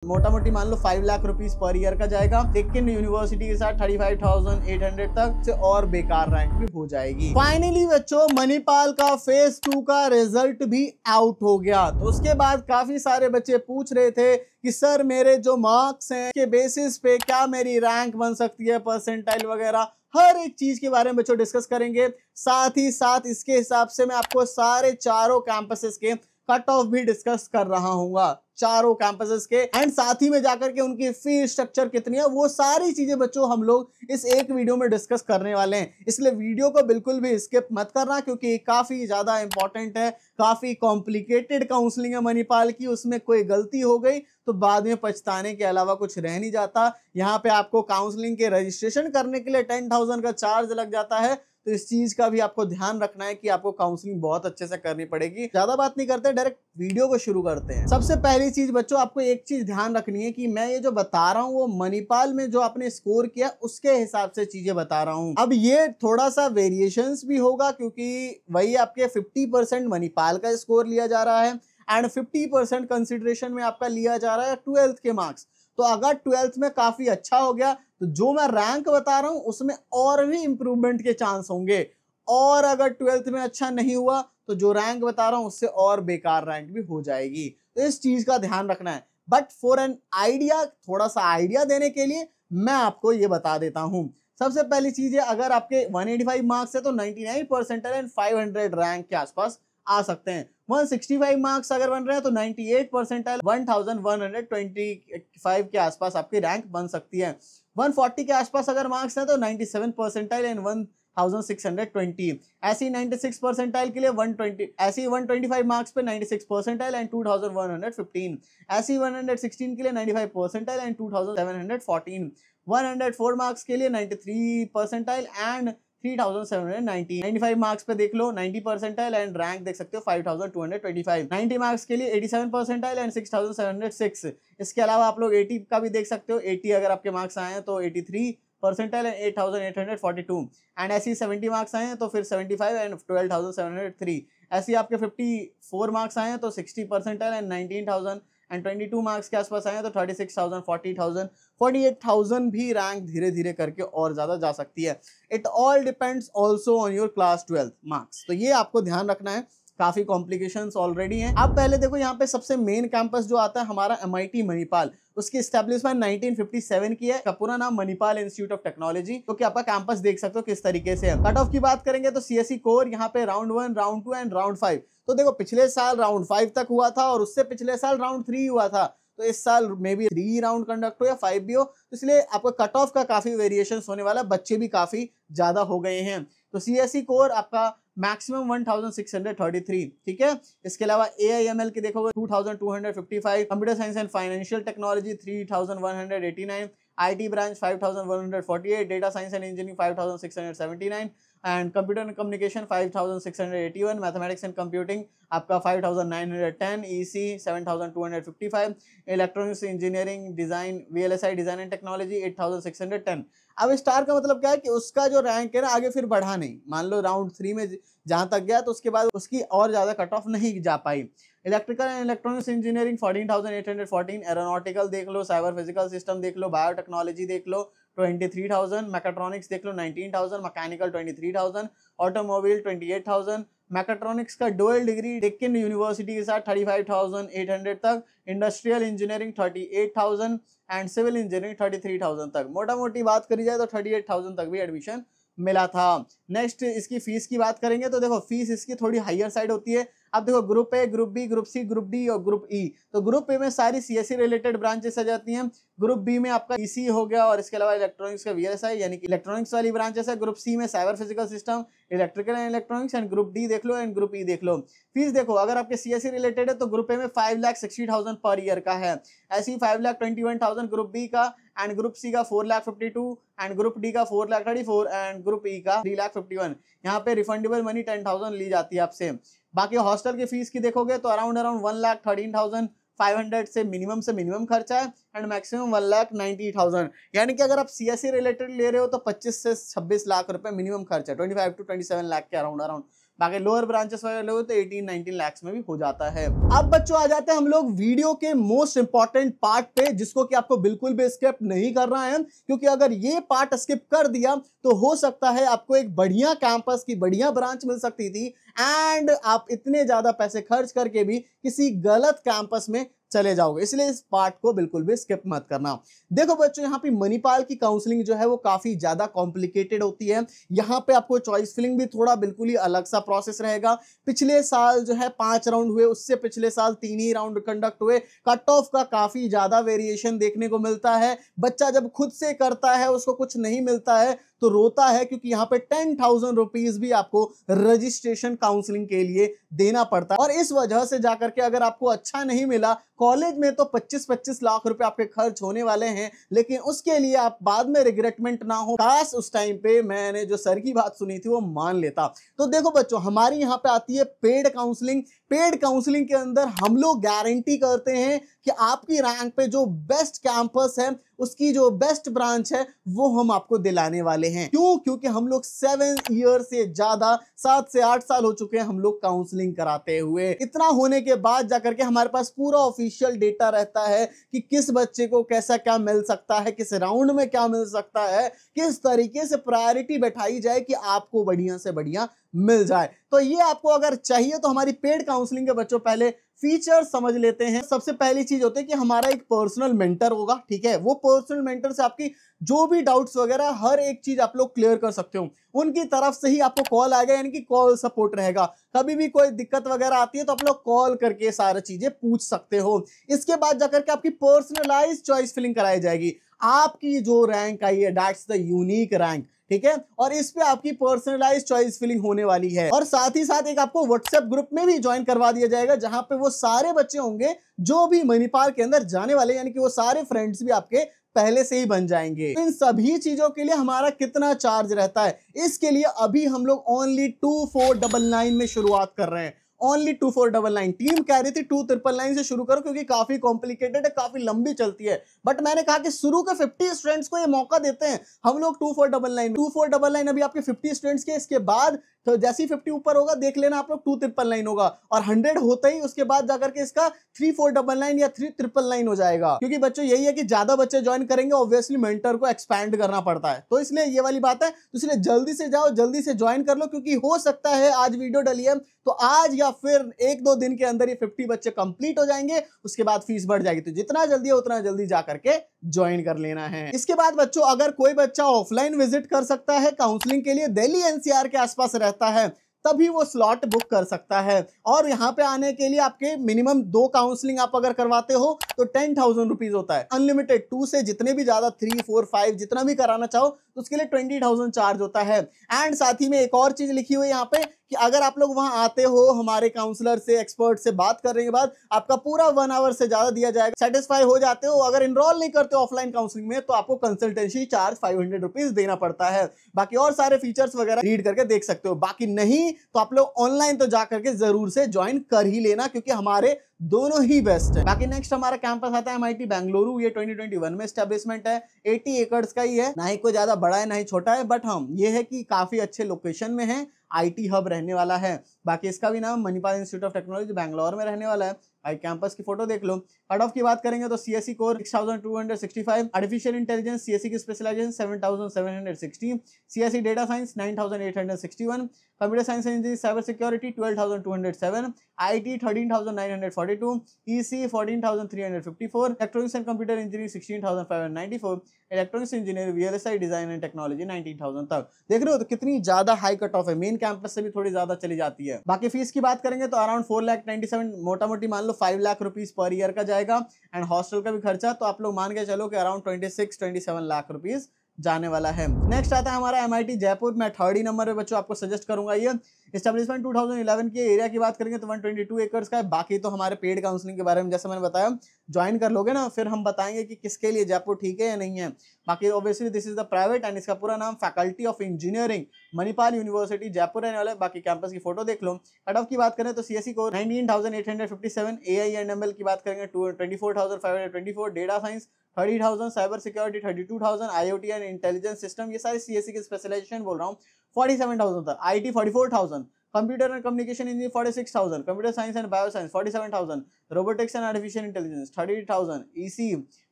मोटा मोटी मान लो 5 लाख रुपीस पर ईयर का जाएगा, लेकिन यूनिवर्सिटी के साथ 35,800 तक से और बेकार रैंक भी हो जाएगी। फाइनली बच्चों मणिपाल का फेज 2 का रिजल्ट भी आउट हो गया। तो उसके बाद काफी सारे बच्चे पूछ रहे थे कि सर मेरे जो मार्क्स हैं के बेसिस पे क्या मेरी रैंक बन सकती है, परसेंटाइल वगैरह हर एक चीज के बारे में बच्चों डिस्कस करेंगे। साथ ही साथ इसके हिसाब से मैं आपको सारे चारों कैंपसेस के कट ऑफ भी डिस्कस कर रहा हूँ, चारों कैंपसेस के, एंड साथ ही में जाकर के उनकी फीस स्ट्रक्चर कितनी है वो सारी चीजें बच्चों हम लोग इस एक वीडियो में डिस्कस करने वाले हैं। इसलिए वीडियो को बिल्कुल भी स्किप मत करना, क्योंकि काफी ज्यादा इंपॉर्टेंट है, काफी कॉम्प्लिकेटेड काउंसलिंग है मणिपाल की। उसमें कोई गलती हो गई तो बाद में पछताने के अलावा कुछ रह नहीं जाता। यहाँ पे आपको काउंसलिंग के रजिस्ट्रेशन करने के लिए 10,000 का चार्ज लग जाता है, तो इस चीज का भी आपको ध्यान रखना है कि आपको काउंसलिंग बहुत अच्छे से करनी पड़ेगी। ज्यादा बात नहीं करते, डायरेक्ट वीडियो को शुरू करते हैं। सबसे पहली चीज बच्चों आपको एक चीज ध्यान रखनी है कि मैं ये जो बता रहा हूँ वो मणिपाल में जो आपने स्कोर किया उसके हिसाब से चीजें बता रहा हूँ। अब ये थोड़ा सा वेरिएशंस भी होगा, क्योंकि वही आपके 50% मणिपाल का स्कोर लिया जा रहा है एंड 50% कंसिडरेशन में आपका लिया जा रहा है 12th के मार्क्स। तो अगर 12th में काफी अच्छा हो गया तो जो मैं रैंक बता रहा हूं उसमें और भी इंप्रूवमेंट के चांस होंगे, और अगर 12th में अच्छा नहीं हुआ तो जो रैंक बता रहा हूं उससे और बेकार रैंक भी हो जाएगी। तो इस चीज का ध्यान रखना है। बट फॉर एन आइडिया, थोड़ा सा आइडिया देने के लिए मैं आपको ये बता देता हूं। सबसे पहली चीज है, अगर आपके 185 मार्क्स है तो 99 परसेंटाइल एंड 500 रैंक के आसपास आ सकते हैं। 165 मार्क्स अगर बन रहे हैं तो 98 परसेंटाइल 1125 के आसपास आपकी रैंक बन सकती है। 140 के आसपास अगर मार्क्स हैं तो 97 परसेंटाइल एंड 1620। ऐसी 96 परसेंटाइल के लिए 120, ऐसी 125 मार्क्स पे 96 परसेंटाइल एंड 2115। ऐसी 116 के लिए 95 परसेंटाइल एंड 2714। 104 मार्क्स के लिए 93 परसेंटाइल एंड 3790। 95 मार्क्स पे देख लो 90 परसेंटाइल एंड रैंक देख सकते हो 5225। 90 मार्क्स के लिए 87 परसेंटाइल एंड 6706। इसके अलावा आप लोग 80 का भी देख सकते हो। 80 अगर आपके मार्क्स आए हैं तो 83 परसेंटाइल एंड 8842। एंड ऐसी 70 मार्क्स आए हैं तो फिर 75 एंड 12703। ऐसी आपके 54 मार्क्स आए हैं तो 60 परसेंटाइल एंड 19,000 एंड 22 मार्क्स के आसपास आए हैं तो 36,000, 40,000, 48,000 भी रैंक धीरे धीरे करके और ज्यादा जा सकती है। It all depends also on your class 12 marks. तो ये आपको ध्यान रखना है, काफी कॉम्प्लिकेशंस ऑलरेडी हैं। अब पहले देखो यहाँ पे सबसे मेन कैंपस जो आता है हमारा MIT मणिपाल, उसकी एस्टेब्लिशमेंट 1957 की है। का पूरा नाम मणिपाल इंस्टीट्यूट ऑफ टेक्नोलॉजी। तो क्या आपका कैंपस देख सकते हो किस तरीके से है। कट ऑफ की बात करेंगे तो CSE कोर यहाँ पे राउंड 1, राउंड 2 एंड राउंड 5। तो देखो पिछले साल राउंड 5 तक हुआ था और उससे पिछले साल राउंड 3 हुआ था, तो इस साल मे बी 3 राउंड कंडक्ट हो या 5 भी हो, तो इसलिए आपका कट ऑफ का काफी वेरिएशन होने वाला है। बच्चे भी काफी ज्यादा हो गए हैं। तो CSE कोर आपका मैक्सिमम 1633, ठीक है। इसके अलावा AIML की देखोगे 2255, computer science and financial technology 3189, IT branch 5148, data science and engineering 5679 and computer and communication 5681, mathematics and computing आपका 5910, EC 7255, electronics engineering design VLSI design and technology 8610। अब स्टार का मतलब क्या है कि उसका जो रैंक है ना आगे फिर बढ़ा नहीं। मान लो राउंड 3 में जहां तक गया तो उसके बाद उसकी और ज्यादा कट ऑफ नहीं जा पाई। Electrical and electronics engineering 14,814, aeronautical देख लो, साइबर फिजिकल सिस्टम देख लो, बायोटेक्नोलॉजी देख लो 23,000, मैकेट्रॉनिक्स देख लो 19,000, मैकेनिकल 23,000, ऑटोमोबाइल 28,000, मैकेट्रॉनिक्स का डुअल डिग्री डेक्कन यूनिवर्सिटी के साथ 35,800 तक, industrial engineering 38,000 and civil engineering 33,000 तक। मोटा मोटी बात करी जाए तो 38,000 तक भी एडमिशन मिला था। नेक्स्ट इसकी फीस की बात करेंगे तो देखो फीस इसकी थोड़ी हायर साइड होती है। अब देखो group A, group B, group C, group D और ग्रुप ई। तो ग्रुप ए में सारी CSE रिलेटेड ब्रांचेस आ जाती हैं। ग्रुप बी में आपका EC हो गया और इसके अलावा इलेक्ट्रॉनिक्स का VLSI यानी कि इलेक्ट्रॉनिक्स वाली ब्रांचेस है। ग्रुप सी में cyber physical system, electrical and electronics and group D देख लो एंड ग्रुप ई देख लो। फीस देखो अगर आपके CSE रिलेटेड है तो ग्रुप ए में 5,60,000 पर ईयर का है। ऐसी 5,21,000 ग्रुप बी का एंड ग्रुप सी का 4,52,000 एंड ग्रुप डी का 4,34,000 एंड ग्रुप ई का 3,51,000। यहाँ पे रिफंडेबल मनी 10,000 ली जाती है आपसे। बाकी हॉस्टल की फीस की देखोगे तो अराउंड 1,13,500 से मिनिमम खर्चा है एंड मैक्सिमम 1,90,000। यानी कि अगर आप CSE रिलेटेड ले रहे हो तो 25 से 26 लाख रुपए मिनिमम खर्चा, 25 to 27 लाख के अराउंड बाकी लोअर ब्रांचेस वगैरह लोगे तो 18-19 लाख में भी हो जाता है। अब बच्चों आ जाते हैं हम लोग वीडियो के मोस्ट इंपॉर्टेंट पार्ट पे, जिसको कि आपको बिल्कुल भी स्किप नहीं करना है, क्योंकि अगर ये पार्ट स्किप कर दिया तो हो सकता है आपको एक बढ़िया कैंपस की बढ़िया ब्रांच मिल सकती थी एंड आप इतने ज्यादा पैसे खर्च करके भी किसी गलत कैंपस में चले जाओगे। इसलिए इस पार्ट को बिल्कुल भी स्किप मत करना। देखो बच्चों, यहाँ पे मणिपाल की काउंसलिंग जो है वो काफी ज्यादा कॉम्प्लिकेटेड होती है। यहाँ पे आपको चॉइस फिलिंग भी थोड़ा बिल्कुल ही अलग सा प्रोसेस रहेगा। पिछले साल जो है 5 राउंड हुए, उससे पिछले साल 3 ही राउंड कंडक्ट हुए। कट ऑफ का काफी ज्यादा वेरिएशन देखने को मिलता है। बच्चा जब खुद से करता है उसको कुछ नहीं मिलता है तो रोता है, क्योंकि यहाँ पे 10,000 रुपीज भी आपको रजिस्ट्रेशन काउंसलिंग के लिए देना पड़ता है। और इस वजह से जाकर के अगर आपको अच्छा नहीं मिला, कॉलेज में तो 25-25 लाख रुपए आपके खर्च होने वाले हैं, लेकिन उसके लिए आप बाद में रिग्रेटमेंट ना हो। काश उस टाइम पे मैंने जो सर की बात सुनी थी वो मान लेता। तो देखो बच्चों, हमारी यहाँ पे आती है पेड काउंसलिंग। पेड काउंसलिंग के अंदर हम लोग गारंटी करते हैं कि आपकी रैंक पे जो बेस्ट कैंपस है, उसकी जो बेस्ट ब्रांच है, वो हम आपको दिलाने वाले हैं। क्यों? क्योंकि हम लोग 7 ईयर से ज्यादा, 7 से 8 साल हो चुके हैं हम लोग काउंसलिंग कराते हुए। इतना होने के बाद जाकर के हमारे पास पूरा ऑफिशियल डेटा रहता है कि किस बच्चे को कैसा क्या मिल सकता है, किस राउंड में क्या मिल सकता है, किस तरीके से प्रायोरिटी बैठाई जाए कि आपको बढ़िया से बढ़िया मिल जाए। तो ये आपको अगर चाहिए तो हमारी पेड काउंसलिंग के बच्चों पहले फीचर समझ लेते हैं। सबसे पहली चीज होती है कि हमारा एक पर्सनल मेंटर होगा, ठीक है। वो पर्सनल मेंटर से आपकी जो भी डाउट्स वगैरह हर एक चीज आप लोग क्लियर कर सकते हो। उनकी तरफ से ही आपको कॉल आएगा, यानी कि कॉल सपोर्ट रहेगा। कभी भी कोई दिक्कत वगैरह आती है तो आप लोग कॉल करके सारी चीजें पूछ सकते हो। इसके बाद जाकर के आपकी पर्सनलाइज चॉइस फिलिंग कराई जाएगी। आपकी जो रैंक आई है, दैट्स द यूनिक रैंक, ठीक है। और इस पे आपकी पर्सनलाइज चॉइस फिलिंग होने वाली है। और साथ ही साथ एक आपको व्हाट्सएप ग्रुप में भी ज्वाइन करवा दिया जाएगा, जहां पे वो सारे बच्चे होंगे जो भी मणिपाल के अंदर जाने वाले, यानी कि वो सारे फ्रेंड्स भी आपके पहले से ही बन जाएंगे। इन सभी चीजों के लिए हमारा कितना चार्ज रहता है, इसके लिए अभी हम लोग ओनली 2499 में शुरुआत कर रहे हैं। ओनली 2499। टीम कह रही थी 2999 से शुरू करो क्योंकि काफी कॉम्प्लिकेटेड है, काफी लंबी चलती है, बट मैंने कहा कि शुरू के 50 स्टूडेंट्स को ये मौका देते हैं हम लोग 2499 अभी आपके 50 स्टूडेंट्स के। इसके बाद तो जैसे ही 50 ऊपर होगा देख लेना आप लोग 2999 होगा, और 100 होता ही उसके बाद जाकर के इसका 3499 या 3999 हो जाएगा। क्योंकि बच्चों यही है कि ज्यादा बच्चे ज्वाइन करेंगे, ऑब्वियसली मेंटर को एक्सपैंड करना पड़ता है, तो इसलिए ये वाली बात है। तो इसलिए जल्दी से जाओ, जल्दी से ज्वाइन कर लो, क्योंकि हो सकता है आज वीडियो डली है तो आज या फिर 1-2 दिन के अंदर ये 50 बच्चे कंप्लीट हो जाएंगे, उसके बाद फीस बढ़ जाएगी। तो जितना जल्दी है उतना जल्दी जाकर के ज्वाइन कर लेना है। इसके बाद बच्चों, अगर कोई बच्चा ऑफलाइन विजिट कर सकता है काउंसलिंग के लिए, दिल्ली एनसीआर के आसपास रहता है, तभी वो स्लॉट बुक कर सकता है। और यहाँ पे आने के लिए आपके मिनिमम 2 काउंसलिंग आप अगर करवाते हो तो 10,000 रुपीज होता है। अनलिमिटेड 2 से जितने भी ज्यादा 3, 4, 5 जितना भी कराना चाहो तो उसके लिए 20,000 चार्ज होता है। एंड साथ ही में एक और चीज लिखी हुई है यहाँ पे कि अगर आप लोग वहां आते हो, हमारे काउंसलर से, एक्सपर्ट से बात करने के बाद आपका पूरा 1 आवर से ज्यादा दिया जाएगा। सेटिस्फाई हो जाते हो, अगर इनरोल नहीं करते हो ऑफलाइन काउंसलिंग में, तो आपको कंसल्टेंसी चार्ज 500 रुपीज देना पड़ता है। बाकी और सारे फीचर्स वगैरह रीड करके देख सकते हो। बाकी नहीं तो आप लोग ऑनलाइन तो जाकर के जरूर से ज्वाइन कर ही लेना, क्योंकि हमारे दोनों ही बेस्ट है। बाकी नेक्स्ट हमारा कैंपस आता है MIT बेंगलुरु। ये 2021 में एस्टेब्लिशमेंट है, 80 एकड़ का ही है, ना ही कोई ज्यादा बड़ा है ना ही छोटा है, बट हम ये है कि काफी अच्छे लोकेशन में है, IT हब रहने वाला है। बाकी इसका भी नाम Manipal institute of technology Bangalore में रहने वाला है। कैंपस की फोटो देख लो। कट ऑफ की बात करेंगे तो CSE core 6265, artificial intelligence CSE की specialization 7760, CSE data science 9861, computer science engineering cyber security 12207, IT 13942, EC 14354, electronics and computer engineering 16594, electronics engineering VLSI design and technology 19,000 तक। देख रहे हो तो कितनी ज्यादा हाई कट ऑफ है, मेन कैंपस से भी थोड़ी ज्यादा चली जाती है। बाकी फीस की बात करेंगे तो अराउंड 4,97,000, मोटा मोटी मान लो 5 लाख रुपीज पर ईयर का जाएगा। एंड हॉस्टल का भी खर्चा तो आप लोग मान के चलो कि अराउंड 26-27 लाख रुपीज जाने वाला है। नेक्स्ट आता है हमारा MIT जयपुर। मैं 3rd नंबर पे बच्चों आपको सजेस्ट करूंगा। ये एस्टेब्लिशमेंट 2011 की, एरिया की बात करेंगे तो 122 एकड़ का है। बाकी तो हमारे पेड काउंसलिंग के बारे में जैसे मैंने बताया, ज्वाइन कर लोगे ना, फिर हम बताएंगे कि किसके लिए जयपुर ठीक है या नहीं है। बाकी obviously this is the private and इसका पूरा नाम faculty of engineering Manipal university Jaipur रहने वाला है। बाकी कैंपस की फोटो देख लो। कट ऑफ की बात करें तो CSE को 19,857, AI एंड ML की बात करेंगे 24,524, data science 30,000, cyber security 32,000, IoT and intelligence system, ये सारी CSE की स्पेशलाइजेशन बोल रहा हूँ 47,000 तक, IT 44,000, computer and communication engineer 46,000, computer science and bio science 47,000, robotics and artificial intelligence 38,000, EC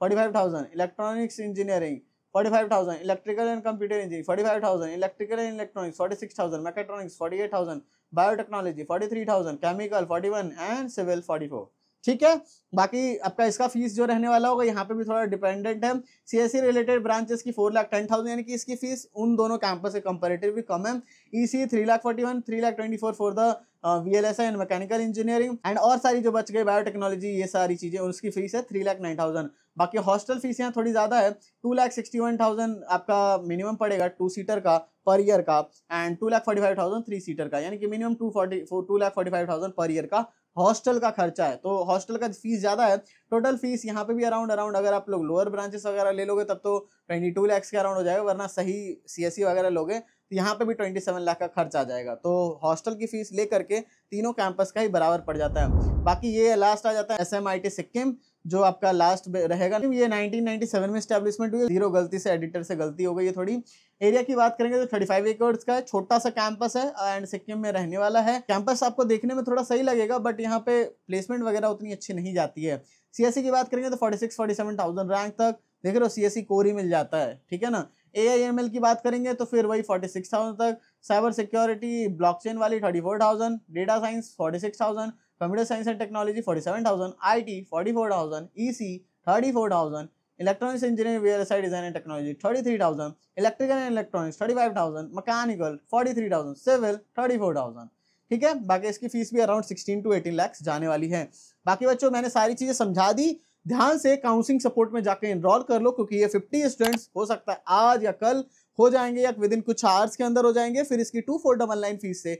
45,000, electronics engineering 45,000, electrical and computer engineering 45,000, electrical and electronics 46,000, mechatronics 48,000, biotechnology 43,000, chemical 41 and civil 44। ठीक है, बाकी आपका इसका फीस जो रहने वाला होगा यहाँ पे भी थोड़ा डिपेंडेंट है। सीएससी रिलेटेड ब्रांचेस की 4,10,000 यानी कि इसकी फीस उन दोनों कैंपस से कंपैरेटिवली कम है। EC 3,41, 3,24 for the VLSI and mechanical engineering and और सारी जो बच गई बायोटेक्नोलॉजी ये सारी चीजें उसकी फीस है 3,09,000। बाकी हॉस्टल फीस यहाँ थोड़ी ज्यादा है, 2,61,000 आपका मिनिमम पड़ेगा 2 सीटर का पर ईयर का एंड 2,45,000 3 सीटर का, यानी कि मिनिमम 2,45,000 पर ईयर का हॉस्टल का खर्चा है। तो हॉस्टल का फीस ज्यादा है। टोटल फीस यहाँ पे भी अराउंड अगर आप लोग लोअर ब्रांचेस वगैरह ले लोगे तब तो 22 लाख के अराउंड हो जाएगा, वरना सही सीएससी वगैरह लोगे तो यहाँ पे भी 27 लाख का खर्च आ जाएगा। तो हॉस्टल की फीस ले करके तीनों कैंपस का ही बराबर पड़ जाता है। बाकी ये लास्ट आ जाता है SMIT सिक्किम जो आपका लास्ट रहेगा। ये 1997 में स्टैब्लिशमेंट हुई, 0 गलती से एडिटर से गलती हो गई है थोड़ी। एरिया की बात करेंगे तो 35 एकड़ का है, छोटा सा कैंपस है एंड सिक्किम में रहने वाला है। कैंपस आपको देखने में थोड़ा सही लगेगा बट यहाँ पे प्लेसमेंट वगैरह उतनी अच्छी नहीं जाती है। सीएससी की बात करेंगे तो 46-47,000 रैंक तक देख रहे हो सीएससी कोर ही मिल जाता है, ठीक है ना। AIML की बात करेंगे तो फिर वही 46,000 तक, साइबर सिक्योरिटी ब्लॉकचेन वाली 34,000, data science 46,000, computer science and technology 47,000, IT 44,000, EC 34,000, electronics engineering VLSI design and technology 33,000, electrical and electronics 35,000, mechanical 43,000, civil 34,000। ठीक है, बाकी इसकी फीस भी अराउंड 16 to 18 लाख जाने वाली है। बाकी बच्चों मैंने सारी चीजें समझा दी, ध्यान से काउंसलिंग सपोर्ट में जाकर एनरोल कर लो क्योंकि ये 50 स्टूडेंट्स हो सकता है आज या कल हो जाएंगे या विद इन कुछ आवर्स के अंदर हो जाएंगे। फिर इसकी 2499 फीस से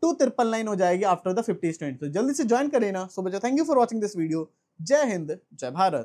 2,999 हो जाएगी आफ्टर द 50 स्टूडेंट्स। तो जल्दी से ज्वाइन करें ना। सो बच्चों thank you for watching this video. जय हिंद, जय भारत।